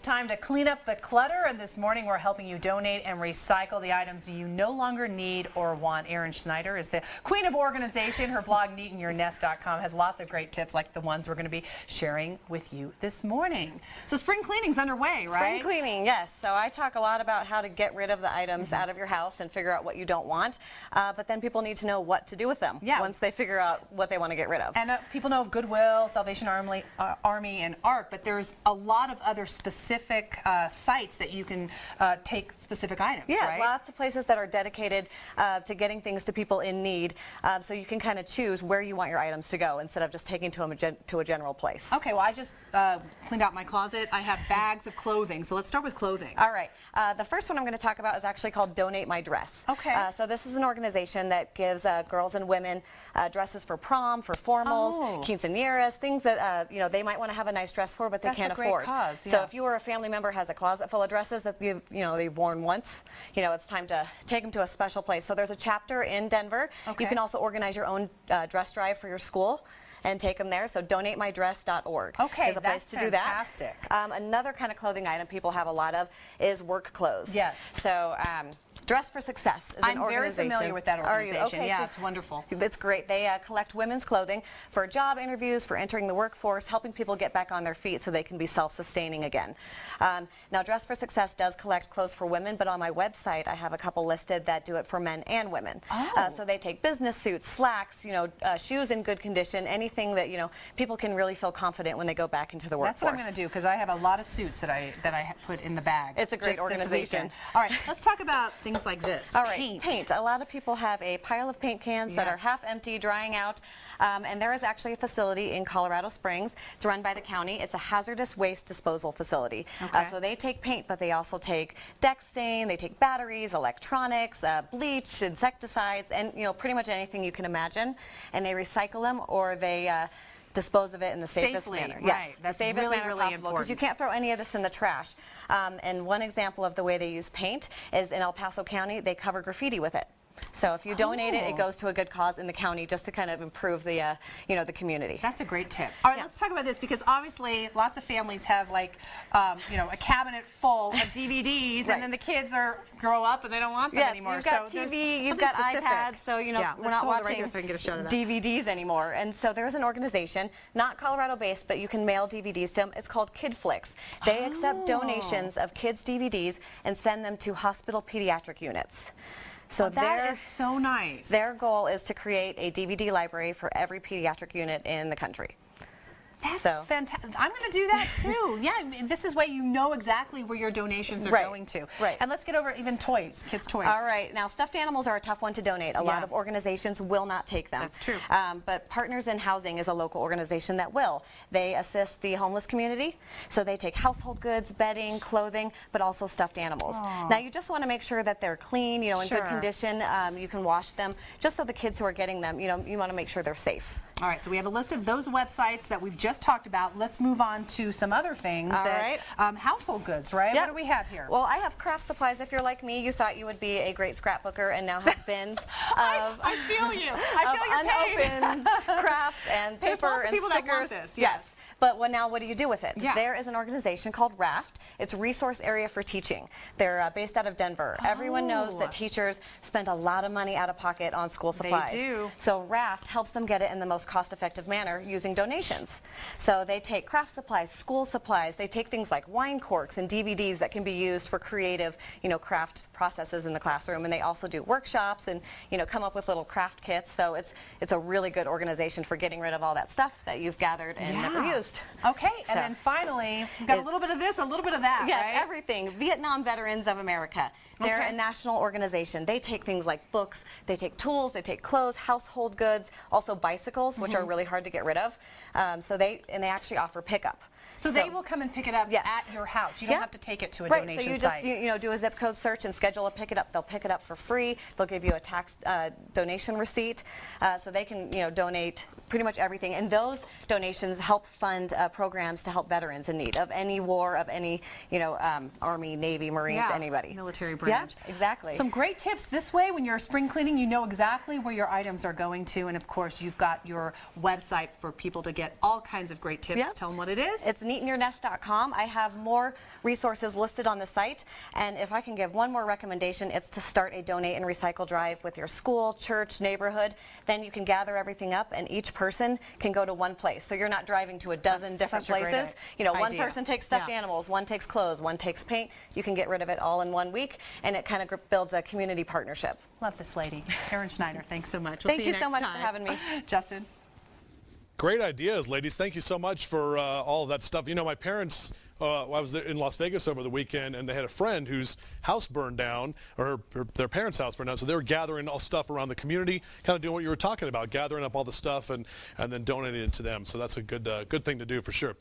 time to clean up the clutter, and this morning we're helping you donate and recycle the items you no longer need or want. Erin Schneider is the queen of organization. Her blog, neatinyournest.com, has lots of great tips like the ones we're going to be sharing with you this morning. So spring cleaning's underway, right? Spring cleaning, yes. So I talk a lot about how to get rid of the items out of your house and figure out what you don't want, but then people need to know what to do with them once they figure out what they want to get rid of. And people know of Goodwill, Salvation Army, and ARC, but there's a lot of other specific sites that you can take specific items, right? Lots of places that are dedicated to getting things to people in need, so you can kind of choose where you want your items to go instead of just taking them to a general place. Okay, well, I just cleaned out my closet. I have bags of clothing, so let's start with clothing. All right. The first one I'm going to talk about is actually called Donate My Dress. Okay. So this is an organization that gives girls and women dresses for prom, for formals, quinceañeras, things that you know, they might want to have a nice dress for, but they can't afford. Cause, So if you or a family member has a closet full of dresses that they've worn once, it's time to take them to a special place. So there's a chapter in Denver. You can also organize your own dress drive for your school and take them there. So donatemydress.org is a place to do that. Fantastic. Another kind of clothing item people have a lot of is work clothes. Yes. So Dress for Success is an organization. I'm very familiar with that organization. Are you? Okay, yeah, so it's wonderful. It's great. They collect women's clothing for job interviews, for entering the workforce, helping people get back on their feet so they can be self-sustaining again. Now, Dress for Success does collect clothes for women, but on my website I have a couple listed that do it for men and women. So they take business suits, slacks, shoes in good condition, anything that people can really feel confident when they go back into the workforce. That's what I'm going to do, because I have a lot of suits that I put in the bag. It's a great organization. All right, let's talk about things like this. All right, paint. A lot of people have a pile of paint cans that are half empty, drying out, and there is actually a facility in Colorado Springs. It's run by the county. It's a hazardous waste disposal facility. So they take paint, but they also take deck stain, they take batteries, electronics, bleach, insecticides, and pretty much anything you can imagine, and they recycle them or they dispose of it in the safest manner. Yes, that's the safest manner really possible, because you can't throw any of this in the trash. And one example of the way they use paint is in El Paso County, they cover graffiti with it. So if you donate it, it goes to a good cause in the county just to kind of improve the, the community. That's a great tip. All right, let's talk about this, because obviously lots of families have like, a cabinet full of DVDs, and then the kids grow up and they don't want them anymore. You've got TV, you've got iPads, so we're not watching so I can get a shot of that. DVDs anymore. And so there's an organization, not Colorado-based, but you can mail DVDs to them. It's called KidFlix. They accept donations of kids' DVDs and send them to hospital pediatric units. So that is so nice. Their goal is to create a DVD library for every pediatric unit in the country. That's fantastic. I'm going to do that too. Yeah, this is why you know exactly where your donations are going to. Right. And let's get over even toys, kids' toys. All right. Now, stuffed animals are a tough one to donate. A lot of organizations will not take them. That's true. But Partners in Housing is a local organization that will. They assist the homeless community, so they take household goods, bedding, clothing, but also stuffed animals. Now, you just want to make sure that they're clean, in good condition. You can wash them, just so the kids who are getting them, you want to make sure they're safe. All right, so we have a list of those websites that we've just talked about. Let's move on to some other things. Household goods, right? What do we have here? Well, I have craft supplies. If you're like me, you thought you would be a great scrapbooker and now have bins of I feel you. I feel your pain. unopened crafts and paper and people stickers. That want this. Yes. But now what do you do with it? There is an organization called RAFT. It's Resource Area for Teaching. They're based out of Denver. Everyone knows that teachers spend a lot of money out of pocket on school supplies. They do. So RAFT helps them get it in the most cost-effective manner using donations. So they take craft supplies, school supplies. They take things like wine corks and DVDs that can be used for creative, craft processes in the classroom. And they also do workshops and, come up with little craft kits. So it's a really good organization for getting rid of all that stuff that you've gathered and never used. Okay, and then finally, we've got a little bit of this, a little bit of that, right? Everything. Vietnam Veterans of America. They're a national organization. They take things like books, they take tools, they take clothes, household goods, also bicycles, which are really hard to get rid of. So they actually offer pickup. So they will come and pick it up at your house. You don't have to take it to a donation site. So you just do a zip code search and schedule a pick it up. They'll pick it up for free. They'll give you a tax donation receipt, so they can donate pretty much everything. And those donations help fund programs to help veterans in need of any war, of any Army, Navy, Marines, anybody. Military branch. Yeah, exactly. Some great tips this way. When you're spring cleaning, you know exactly where your items are going to, and of course you've got your website for people to get all kinds of great tips. Tell them what it is. It's neatinyournest.com. I have more resources listed on the site, and if I can give one more recommendation, it's to start a donate and recycle drive with your school, church, neighborhood. Then you can gather everything up, and each person can go to one place. So you're not driving to a dozen different such a great places. You know, one idea. person takes stuffed Yeah. animals, one takes clothes, one takes paint. You can get rid of it all in 1 week, and it kind of builds a community partnership. Love this lady. Erin Schneider, thanks so much. Thank you so much for having me. Justin? Great ideas, ladies. Thank you so much for all of that stuff. You know, my parents, I was there in Las Vegas over the weekend, and they had a friend whose house burned down, or their parents' house burned down, so they were gathering all stuff around the community, kind of doing what you were talking about, gathering up all the stuff and then donating it to them. So that's a good thing to do for sure.